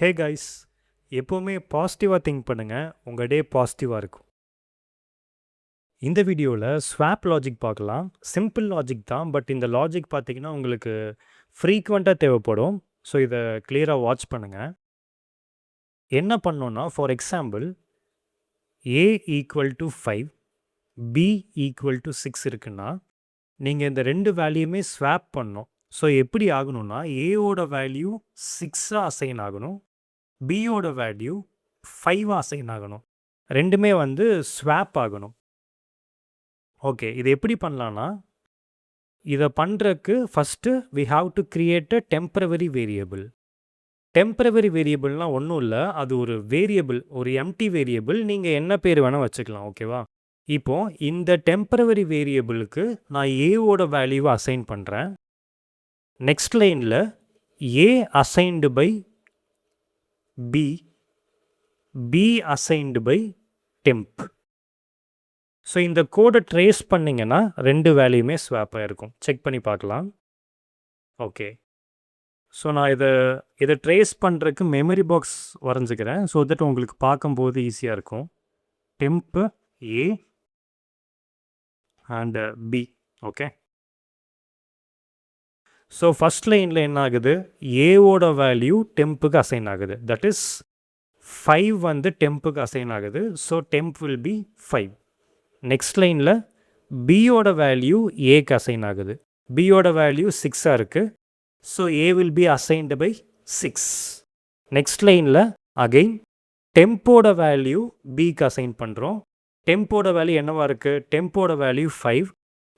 Hey guys, எப்போவுமே பாசிட்டிவாக think பண்ணுங்கள், உங்கள் டே பாசிட்டிவாக இருக்கும். இந்த வீடியோவில் ஸ்வாப் லாஜிக் பார்க்கலாம். சிம்பிள் லாஜிக் தான், பட் இந்த லாஜிக் பார்த்தீங்கன்னா உங்களுக்கு ஃப்ரீக்வெண்ட்டாக தேவைப்படும். ஸோ இதை கிளியராக வாட்ச் பண்ணுங்கள். என்ன பண்ணோன்னா, for example A equal to 5, B equal to 6 இருக்குன்னா, நீங்கள் இந்த ரெண்டு வேல்யூமே ஸ்வாப் பண்ணணும். ஸோ எப்படி ஆகணும்னா, ஏவோட வேல்யூ 6ஆக அசைன் ஆகணும், பியோட வேல்யூ 5ஆக அசைன் ஆகணும். ரெண்டுமே வந்து ஸ்வாப் ஆகணும். ஓகே, இது எப்படி பண்ணலான்னா, இதை பண்ணுறக்கு first we have to create a temporary variable. Temporary வேரியபிள்னால் ஒன்றும் இல்லை, அது ஒரு வேரியபிள், ஒரு எம்டி வேரியபிள். நீங்கள் என்ன பேர் வேணால் வச்சுக்கலாம், ஓகேவா? இப்போது இந்த டெம்பரவரி வேரியபிளுக்கு நான் ஏவோட வேல்யூவை அசைன் பண்ணுறேன். நெக்ஸ்ட் லைனில் A assigned by B, B assigned by temp. So இந்த கோடை ட்ரேஸ் பண்ணிங்கன்னா ரெண்டு வேல்யூமே ஸ்வாப் ஆகிருக்கும். செக் பண்ணி பார்க்கலாம். ஓகே, ஸோ நான் இதை ட்ரேஸ் பண்ணுறதுக்கு மெமரி பாக்ஸ் வரைஞ்சிக்கிறேன். ஸோ தட் உங்களுக்கு பார்க்கும்போது ஈஸியாக இருக்கும். Temp A and B. Okay, so first லைனில் என்ன ஆகுது, ஏவோட வேல்யூ டெம்புக்கு அசைன் ஆகுது. தட் இஸ் 5 வந்து டெம்புக்கு அசைன் ஆகுது. So temp will be 5. Next லைனில் பியோட வேல்யூ ஏக்கு அசைன் ஆகுது. பியோட வேல்யூ 6ஆக இருக்குது. So A will be assigned by 6. Next லைனில் அகெயின் டெம்போட வேல்யூ பிக்கு அசைன் பண்ணுறோம். டெம்போட வேல்யூ என்னவா இருக்குது, டெம்போட value 5.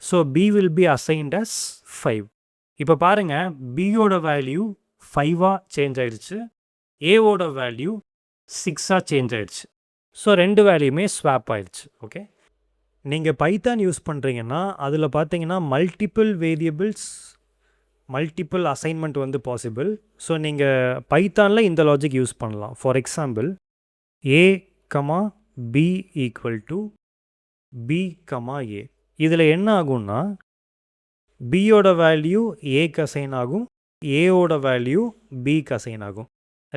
So B will be assigned as 5. இப்போ பாருங்கள், பியோட வேல்யூ 5ஆக சேஞ்ச் ஆயிடுச்சு, ஏவோட வேல்யூ 6ஆக சேஞ்ச் ஆயிடுச்சு. ஸோ ரெண்டு வேல்யூமே ஸ்வாப் ஆயிடுச்சு. ஓகே, நீங்கள் பைத்தான் யூஸ் பண்ணுறீங்கன்னா அதில் பார்த்தீங்கன்னா மல்டிபிள் வேரியபிள்ஸ், மல்டிபிள் அசைன்மெண்ட் வந்து பாசிபிள். ஸோ நீங்கள் பைத்தானில் இந்த லாஜிக் யூஸ் பண்ணலாம். For example A comma B equal to B comma A. இதில் என்ன ஆகும்னா, பியோட வேல்யூ ஏக்கு அசைன் ஆகும், ஏவோட வேல்யூ பிக்கு அசைன் ஆகும்.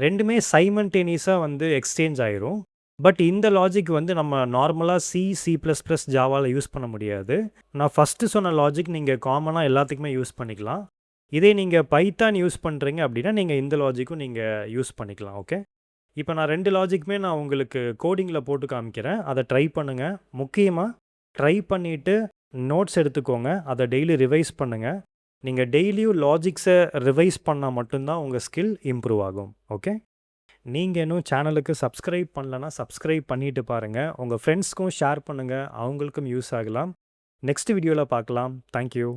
ரெண்டுமே சைமல்டேனியஸாக வந்து எக்ஸ்சேஞ்ச் ஆயிரும். பட் இந்த லாஜிக் வந்து நம்ம நார்மலாக C++ ஜாவாவில் யூஸ் பண்ண முடியாது. நான் ஃபஸ்ட்டு சொன்ன லாஜிக் நீங்கள் காமனாக எல்லாத்துக்குமே யூஸ் பண்ணிக்கலாம். இதே நீங்கள் பைத்தான் யூஸ் பண்ணுறீங்க அப்படின்னா நீங்கள் இந்த லாஜிக்கும் நீங்கள் யூஸ் பண்ணிக்கலாம். ஓகே, இப்போ நான் ரெண்டு லாஜிக்குமே நான் உங்களுக்கு கோடிங்கில் போட்டு காமிக்கிறேன். அதை ட்ரை பண்ணுங்கள். முக்கியமாக ட்ரை பண்ணிவிட்டு நோட்ஸ் எடுத்துக்கோங்க, அதை டெய்லி ரிவைஸ் பண்ணுங்கள். நீங்கள் டெய்லியும் லாஜிக்ஸை ரிவைஸ் பண்ணால் மட்டும்தான் உங்கள் ஸ்கில் இம்ப்ரூவ் ஆகும். ஓகே, நீங்கள் இன்னும் சேனலுக்கு சப்ஸ்கிரைப் பண்ணலன்னா சப்ஸ்கிரைப் பண்ணிவிட்டு பாருங்கள். உங்கள் ஃப்ரெண்ட்ஸ்க்கும் ஷேர் பண்ணுங்கள், அவங்களுக்கும் யூஸ் ஆகலாம். நெக்ஸ்ட் வீடியோவில் பார்க்கலாம். தேங்க்யூ.